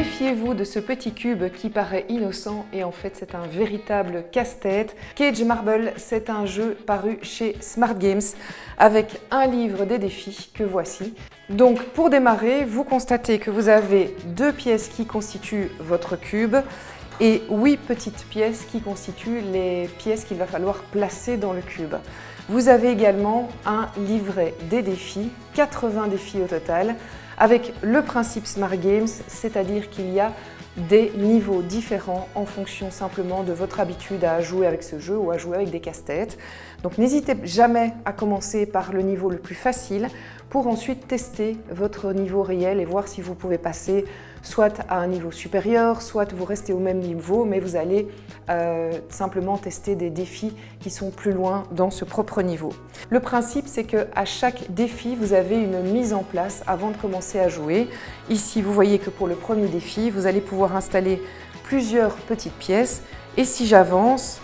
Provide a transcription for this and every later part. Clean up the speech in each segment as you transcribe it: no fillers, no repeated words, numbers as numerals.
Méfiez-vous de ce petit cube qui paraît innocent et en fait c'est un véritable casse-tête. Cage Marble, c'est un jeu paru chez Smart Games avec un livre des défis que voici. Donc pour démarrer, vous constatez que vous avez 2 pièces qui constituent votre cube et 8 petites pièces qui constituent les pièces qu'il va falloir placer dans le cube. Vous avez également un livret des défis, 80 défis au total, avec le principe Smart Games, c'est-à-dire qu'il y a des niveaux différents en fonction simplement de votre habitude à jouer avec ce jeu ou à jouer avec des casse-têtes. Donc n'hésitez jamais à commencer par le niveau le plus facile pour ensuite tester votre niveau réel et voir si vous pouvez passer soit à un niveau supérieur, soit vous restez au même niveau, mais vous allez simplement tester des défis qui sont plus loin dans ce propre niveau. Le principe, c'est qu'à chaque défi, vous avez une mise en place avant de commencer à jouer. Ici, vous voyez que pour le premier défi, vous allez pouvoir installer plusieurs petites pièces. Et si j'avance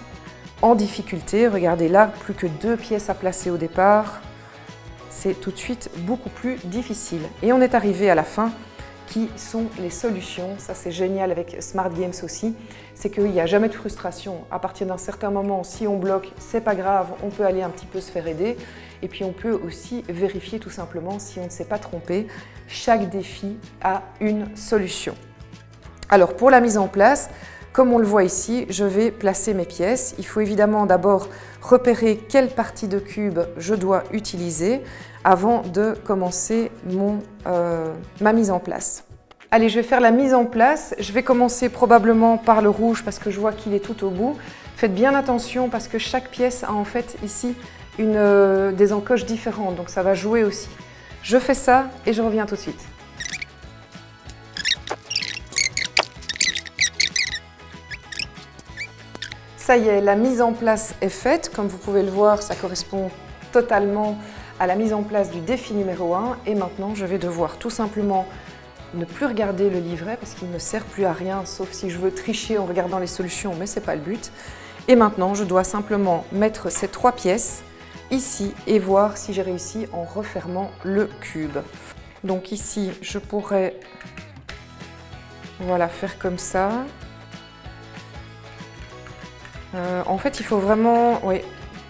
en difficulté, regardez là, plus que 2 pièces à placer au départ, c'est tout de suite beaucoup plus difficile. Et on est arrivé à la fin, qui sont les solutions. Ça, c'est génial avec Smart Games aussi, c'est qu'il n'y a jamais de frustration. À partir d'un certain moment, si on bloque, c'est pas grave, on peut aller un petit peu se faire aider. Et puis on peut aussi vérifier tout simplement si on ne s'est pas trompé. Chaque défi a une solution. Alors pour la mise en place, comme on le voit ici, je vais placer mes pièces. Il faut évidemment d'abord repérer quelle partie de cube je dois utiliser avant de commencer ma mise en place. Allez, je vais faire la mise en place. Je vais commencer probablement par le rouge parce que je vois qu'il est tout au bout. Faites bien attention parce que chaque pièce a en fait ici des encoches différentes, donc ça va jouer aussi. Je fais ça et je reviens tout de suite. Ça y est, la mise en place est faite. Comme vous pouvez le voir, ça correspond totalement à la mise en place du défi numéro 1. Et maintenant, je vais devoir tout simplement ne plus regarder le livret parce qu'il ne sert plus à rien, sauf si je veux tricher en regardant les solutions, mais ce n'est pas le but. Et maintenant, je dois simplement mettre ces 3 pièces ici et voir si j'ai réussi en refermant le cube. Donc ici, je pourrais voilà, faire comme ça. En fait, il faut vraiment, oui,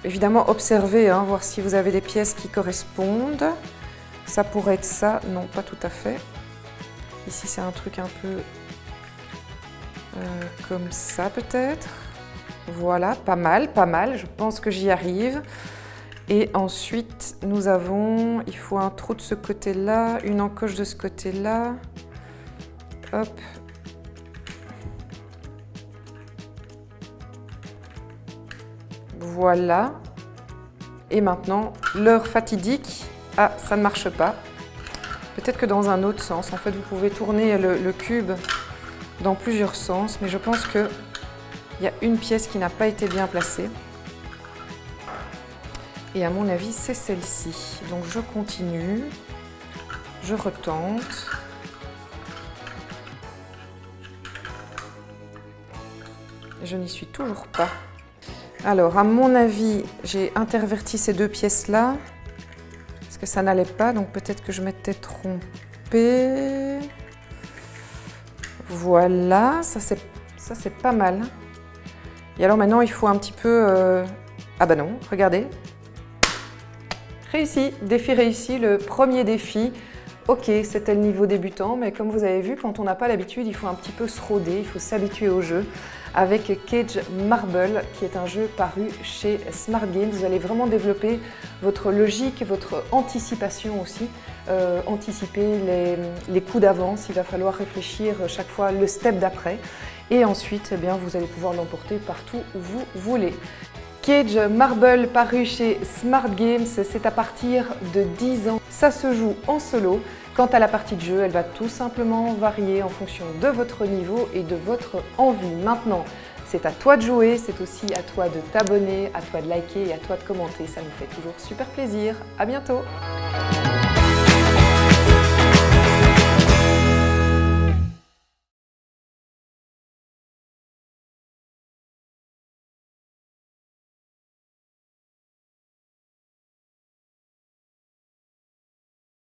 évidemment observer, hein, voir si vous avez des pièces qui correspondent. Ça pourrait être ça, non, pas tout à fait. Ici, c'est un truc un peu comme ça peut-être. Voilà, pas mal, je pense que j'y arrive. Et ensuite, nous avons, il faut un trou de ce côté-là, une encoche de ce côté-là. Hop. Voilà. Et maintenant, l'heure fatidique. Ah, ça ne marche pas. Peut-être que dans un autre sens. En fait, vous pouvez tourner le cube dans plusieurs sens, mais je pense qu'il y a une pièce qui n'a pas été bien placée. Et à mon avis, c'est celle-ci. Donc je continue, je retente. Je n'y suis toujours pas. Alors, à mon avis, j'ai interverti ces 2 pièces-là, parce que ça n'allait pas, donc peut-être que je m'étais trompée. Voilà, ça c'est pas mal. Et alors maintenant, il faut un petit peu... Ah bah non, regardez. Réussi, défi réussi, le premier défi. Ok, c'était le niveau débutant, mais comme vous avez vu, quand on n'a pas l'habitude, il faut un petit peu se rôder, il faut s'habituer au jeu. Avec Cage Marble, qui est un jeu paru chez Smart Games, vous allez vraiment développer votre logique, votre anticipation aussi, anticiper les coups d'avance, il va falloir réfléchir chaque fois le step d'après. Et ensuite, eh bien, vous allez pouvoir l'emporter partout où vous voulez. Cage Marble paru chez Smart Games, c'est à partir de 10 ans. Ça se joue en solo. Quant à la partie de jeu, elle va tout simplement varier en fonction de votre niveau et de votre envie. Maintenant, c'est à toi de jouer, c'est aussi à toi de t'abonner, à toi de liker et à toi de commenter. Ça nous fait toujours super plaisir. À bientôt!